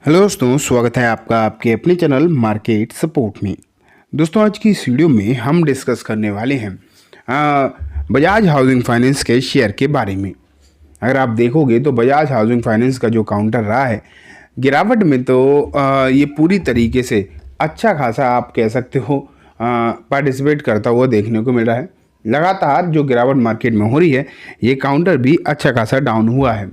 Hello दोस्तों, स्वागत है आपका आपके अपने चैनल मार्केट सपोर्ट में। दोस्तों, आज की इस वीडियो में हम डिस्कस करने वाले हैं बजाज हाउसिंग फाइनेंस के शेयर के बारे में। अगर आप देखोगे तो बजाज हाउसिंग फाइनेंस का जो काउंटर रहा है गिरावट में, तो ये पूरी तरीके से अच्छा खासा आप कह सकते हो पार्टिसिपेट करता हुआ देखने को मिल रहा है। लगातार जो गिरावट मार्केट में हो रही है, ये काउंटर भी अच्छा खासा डाउन हुआ है।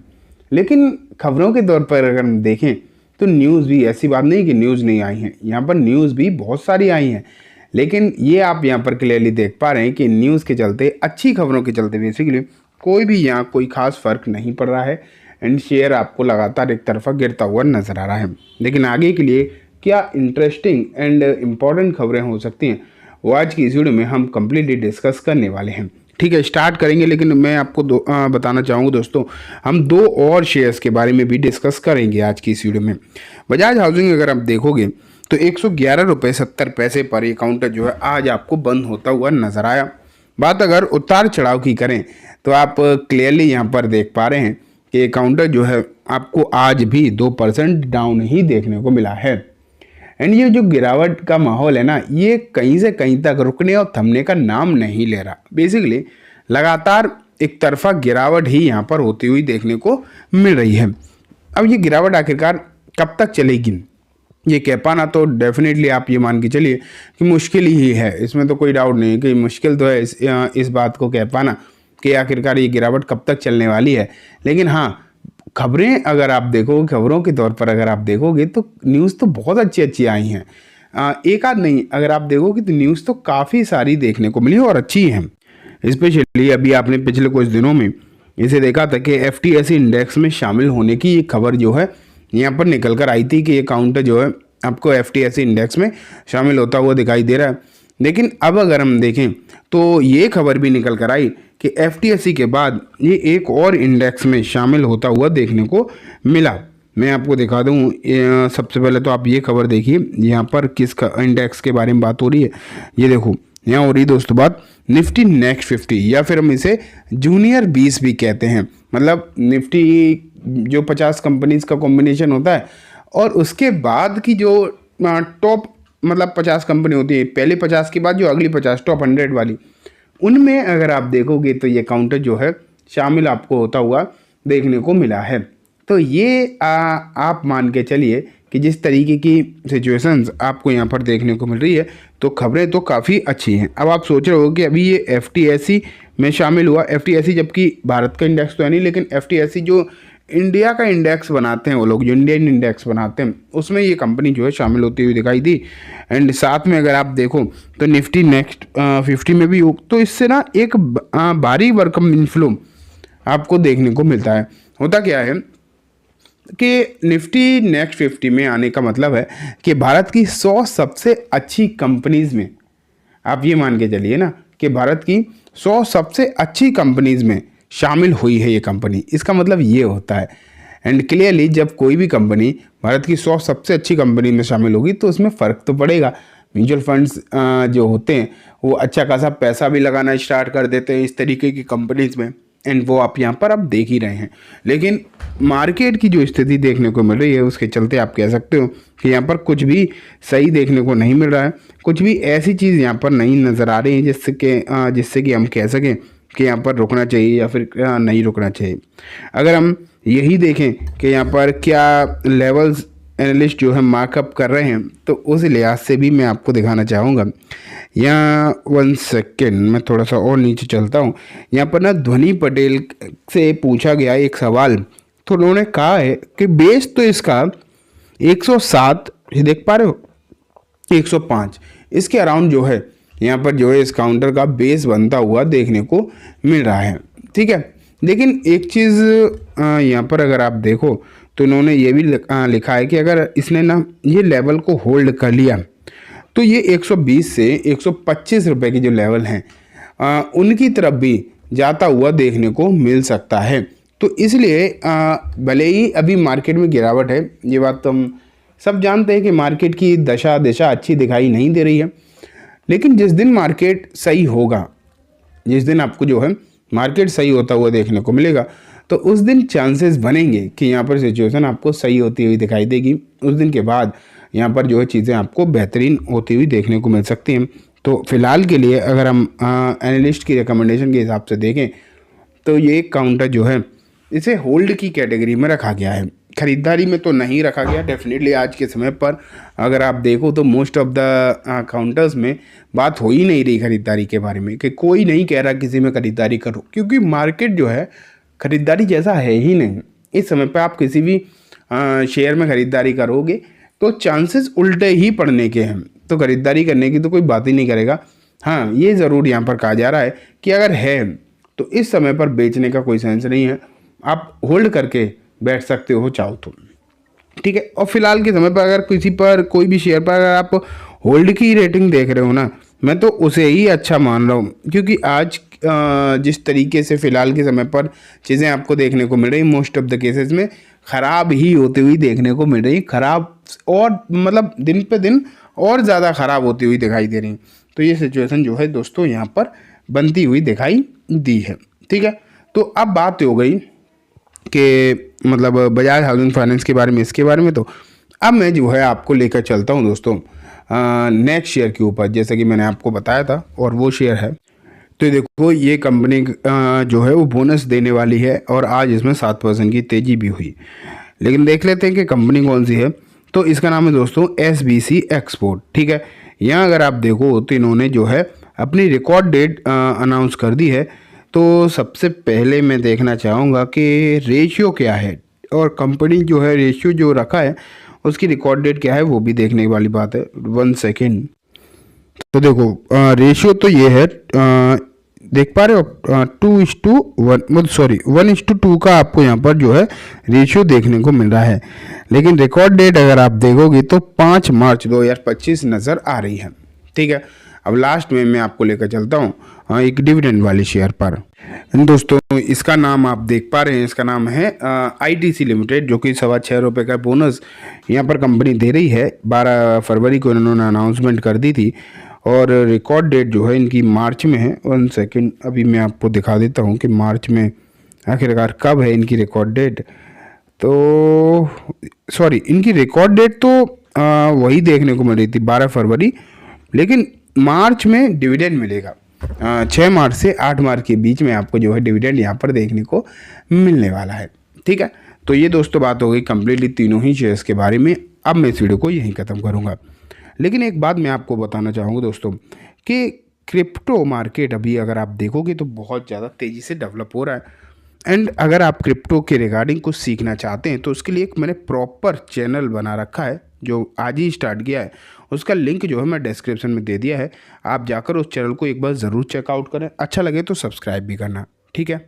लेकिन खबरों के तौर पर अगर हम देखें तो न्यूज़ भी, ऐसी बात नहीं कि न्यूज़ नहीं आई हैं, यहाँ पर न्यूज़ भी बहुत सारी आई हैं। लेकिन ये आप यहाँ पर क्लियरली देख पा रहे हैं कि न्यूज़ के चलते, अच्छी खबरों के चलते बेसिकली कोई भी यहाँ कोई खास फर्क नहीं पड़ रहा है एंड शेयर आपको लगातार एक तरफा गिरता हुआ नजर आ रहा है। लेकिन आगे के लिए क्या इंटरेस्टिंग एंड इम्पॉर्टेंट खबरें हो सकती हैं, वो आज की इस वीडियो में हम कंप्लीटली डिस्कस करने वाले हैं। ठीक है, स्टार्ट करेंगे। लेकिन मैं आपको बताना चाहूँगा दोस्तों, हम दो और शेयर्स के बारे में भी डिस्कस करेंगे आज की इस वीडियो में। बजाज हाउसिंग अगर आप देखोगे तो 111 रुपये 70 पैसे पर ये काउंटर जो है आज आपको बंद होता हुआ नजर आया। बात अगर उतार चढ़ाव की करें तो आप क्लियरली यहाँ पर देख पा रहे हैं कि ये काउंटर जो है आपको आज भी 2% डाउन ही देखने को मिला है। एंड ये जो गिरावट का माहौल है ना, ये कहीं से कहीं तक रुकने और थमने का नाम नहीं ले रहा। बेसिकली लगातार एक तरफा गिरावट ही यहाँ पर होती हुई देखने को मिल रही है। अब ये गिरावट आखिरकार कब तक चलेगी, ये कह पाना तो डेफिनेटली आप ये मान के चलिए कि मुश्किल ही है। इसमें तो कोई डाउट नहीं है कि मुश्किल तो है इस बात को कह पाना कि आखिरकार ये गिरावट कब तक चलने वाली है। लेकिन हाँ, खबरें अगर आप देखोगे, खबरों के तौर पर अगर आप देखोगे तो न्यूज़ तो बहुत अच्छी अच्छी आई हैं। एक आध नहीं, अगर आप देखोगे तो न्यूज़ तो काफ़ी सारी देखने को मिली और अच्छी हैं। स्पेशली अभी आपने पिछले कुछ दिनों में इसे देखा था कि एफटीएसई इंडेक्स में शामिल होने की ये खबर जो है यहाँ पर निकल कर आई थी कि ये काउंटर जो है आपको एफटीएसई इंडेक्स में शामिल होता हुआ दिखाई दे रहा है। लेकिन अब अगर हम देखें तो ये खबर भी निकल कर आई कि एफटीएसई के बाद ये एक और इंडेक्स में शामिल होता हुआ देखने को मिला। मैं आपको दिखा दूं, सबसे पहले तो आप ये खबर देखिए, यहाँ पर किस इंडेक्स के बारे में बात हो रही है। ये देखो, यहाँ हो रही दोस्तों बात निफ्टी नेक्स्ट 50, या फिर हम इसे जूनियर 20 भी कहते हैं। मतलब निफ्टी जो 50 कंपनीज का कॉम्बिनेशन होता है और उसके बाद की जो टॉप मतलब 50 कंपनी होती है, पहले 50 के बाद जो अगली 50 टॉप 100 वाली, उनमें अगर आप देखोगे तो ये काउंटर जो है शामिल आपको होता हुआ देखने को मिला है। तो ये आप मान के चलिए कि जिस तरीके की सिचुएशंस आपको यहाँ पर देखने को मिल रही है, तो खबरें तो काफ़ी अच्छी हैं। अब आप सोच रहे हो कि अभी ये एफटीएसई में शामिल हुआ, एफटीएसई जबकि भारत का इंडेक्स तो है नहीं, लेकिन एफटीएसई जो इंडिया का इंडेक्स बनाते हैं, वो लोग जो इंडियन इंडेक्स बनाते हैं, उसमें ये कंपनी जो है शामिल होती हुई दिखाई दी। एंड साथ में अगर आप देखो तो निफ्टी नेक्स्ट 50 में भी हो, तो इससे ना एक भारी वर्कम इनफ्लो आपको देखने को मिलता है। होता क्या है कि निफ्टी नेक्स्ट 50 में आने का मतलब है कि भारत की 100 सबसे अच्छी कंपनीज में, आप ये मान के चलिए ना कि भारत की 100 सबसे अच्छी कंपनीज में शामिल हुई है ये कंपनी। इसका मतलब ये होता है। एंड क्लियरली जब कोई भी कंपनी भारत की 100 सबसे अच्छी कंपनी में शामिल होगी तो उसमें फ़र्क तो पड़ेगा। म्यूचुअल फंड्स जो होते हैं वो अच्छा खासा पैसा भी लगाना स्टार्ट कर देते हैं इस तरीके की कंपनीज में, एंड वो आप यहाँ पर आप देख ही रहे हैं। लेकिन मार्केट की जो स्थिति देखने को मिल रही है, उसके चलते आप कह सकते हो कि यहाँ पर कुछ भी सही देखने को नहीं मिल रहा है। कुछ भी ऐसी चीज़ यहाँ पर नहीं नज़र आ रही है जिससे कि हम कह सकें कि यहाँ पर रुकना चाहिए या फिर नहीं रुकना चाहिए। अगर हम यही देखें कि यहाँ पर क्या लेवल्स एनालिस्ट जो है मार्कअप कर रहे हैं, तो उस लिहाज से भी मैं आपको दिखाना चाहूँगा। यहाँ 1 सेकेंड, मैं थोड़ा सा और नीचे चलता हूँ। यहाँ पर ना ध्वनि पटेल से पूछा गया एक सवाल, तो उन्होंने कहा है कि बेस तो इसका 107, देख पा रहे हो, 105 इसके अराउंड जो है यहाँ पर जो है इस काउंटर का बेस बनता हुआ देखने को मिल रहा है। ठीक है, लेकिन एक चीज़ यहाँ पर अगर आप देखो तो उन्होंने ये भी लिखा है कि अगर इसने ना ये लेवल को होल्ड कर लिया तो ये 120 से 125 रुपए की जो लेवल हैं उनकी तरफ भी जाता हुआ देखने को मिल सकता है। तो इसलिए भले ही अभी मार्केट में गिरावट है, ये बात तो हम सब जानते हैं कि मार्केट की दिशा अच्छी दिखाई नहीं दे रही है। लेकिन जिस दिन मार्केट सही होगा, जिस दिन आपको जो है मार्केट सही होता हुआ देखने को मिलेगा, तो उस दिन चांसेस बनेंगे कि यहाँ पर सिचुएशन आपको सही होती हुई दिखाई देगी। उस दिन के बाद यहाँ पर जो है चीज़ें आपको बेहतरीन होती हुई देखने को मिल सकती हैं। तो फिलहाल के लिए अगर हम एनालिस्ट की रिकमेंडेशन के हिसाब से देखें तो ये काउंटर जो है इसे होल्ड की कैटेगरी में रखा गया है, खरीदारी में तो नहीं रखा गया। डेफिनेटली आज के समय पर अगर आप देखो तो मोस्ट ऑफ द काउंटर्स में बात हो ही नहीं रही खरीदारी के बारे में, कि कोई नहीं कह रहा किसी में खरीदारी करो, क्योंकि मार्केट जो है खरीदारी जैसा है ही नहीं। इस समय पर आप किसी भी शेयर में खरीदारी करोगे तो चांसेस उल्टे ही पड़ने के हैं, तो खरीदारी करने की तो कोई बात ही नहीं करेगा। हाँ, ये ज़रूर यहाँ पर कहा जा रहा है कि अगर है तो इस समय पर बेचने का कोई सेंस नहीं है, आप होल्ड करके बैठ सकते हो चाहो तो, ठीक है। और फिलहाल के समय पर अगर किसी पर कोई भी शेयर पर अगर आप होल्ड की रेटिंग देख रहे हो ना, मैं तो उसे ही अच्छा मान रहा हूँ, क्योंकि आज जिस तरीके से फ़िलहाल के समय पर चीज़ें आपको देखने को मिल रही, मोस्ट ऑफ द केसेस में ख़राब ही होती हुई देखने को मिल रही, ख़राब और मतलब दिन पे दिन और ज़्यादा ख़राब होती हुई दिखाई दे रही। तो ये सिचुएशन जो है दोस्तों यहाँ पर बनती हुई दिखाई दी है, ठीक है। तो अब बात हो गई कि मतलब बजाज हाउसिंग फाइनेंस के बारे में, इसके बारे में। तो अब मैं जो है आपको लेकर चलता हूँ दोस्तों नेक्स्ट शेयर के ऊपर, जैसे कि मैंने आपको बताया था, और वो शेयर है, तो देखो ये कंपनी जो है वो बोनस देने वाली है और आज इसमें 7% की तेज़ी भी हुई। लेकिन देख लेते हैं कि कंपनी कौन सी है। तो इसका नाम है दोस्तों SBC एक्सपोर्ट, ठीक है। यहाँ अगर आप देखो तो इन्होंने जो है अपनी रिकॉर्ड डेट अनाउंस कर दी है। तो सबसे पहले मैं देखना चाहूँगा कि रेशियो क्या है, और कंपनी जो है रेशियो जो रखा है उसकी रिकॉर्ड डेट क्या है, वो भी देखने वाली बात है। 1 सेकेंड। तो देखो रेशियो तो ये है, देख पा रहे हो 2:1, सॉरी 1:2 का आपको यहाँ पर जो है रेशियो देखने को मिल रहा है। लेकिन रिकॉर्ड डेट अगर आप देखोगे तो 5 मार्च 2025 नज़र आ रही है, ठीक है। अब लास्ट में मैं आपको लेकर चलता हूँ एक डिविडेंड वाले शेयर पर। दोस्तों इसका नाम आप देख पा रहे हैं, इसका नाम है ITC लिमिटेड, जो कि 6.25 रुपये का बोनस यहाँ पर कंपनी दे रही है। 12 फरवरी को इन्होंने अनाउंसमेंट कर दी थी और रिकॉर्ड डेट जो है इनकी मार्च में है। 1 सेकेंड, अभी मैं आपको दिखा देता हूँ कि मार्च में आखिरकार कब है इनकी रिकॉर्ड डेट। तो सॉरी, इनकी रिकॉर्ड डेट तो वही देखने को मिल रही थी 12 फरवरी, लेकिन मार्च में डिविडेंड मिलेगा। 6 मार्च से 8 मार्च के बीच में आपको जो है डिविडेंड यहाँ पर देखने को मिलने वाला है, ठीक है। तो ये दोस्तों बात हो गई कंप्लीटली तीनों ही शेयर्स के बारे में। अब मैं इस वीडियो को यहीं ख़त्म करूँगा, लेकिन एक बात मैं आपको बताना चाहूँगा दोस्तों कि क्रिप्टो मार्केट अभी अगर आप देखोगे तो बहुत ज़्यादा तेज़ी से डेवलप हो रहा है। एंड अगर आप क्रिप्टो के रिगार्डिंग कुछ सीखना चाहते हैं तो उसके लिए एक मैंने प्रॉपर चैनल बना रखा है जो आज ही स्टार्ट किया है। उसका लिंक जो है मैं डिस्क्रिप्शन में दे दिया है, आप जाकर उस चैनल को एक बार ज़रूर चेकआउट करें। अच्छा लगे तो सब्सक्राइब भी करना, ठीक है।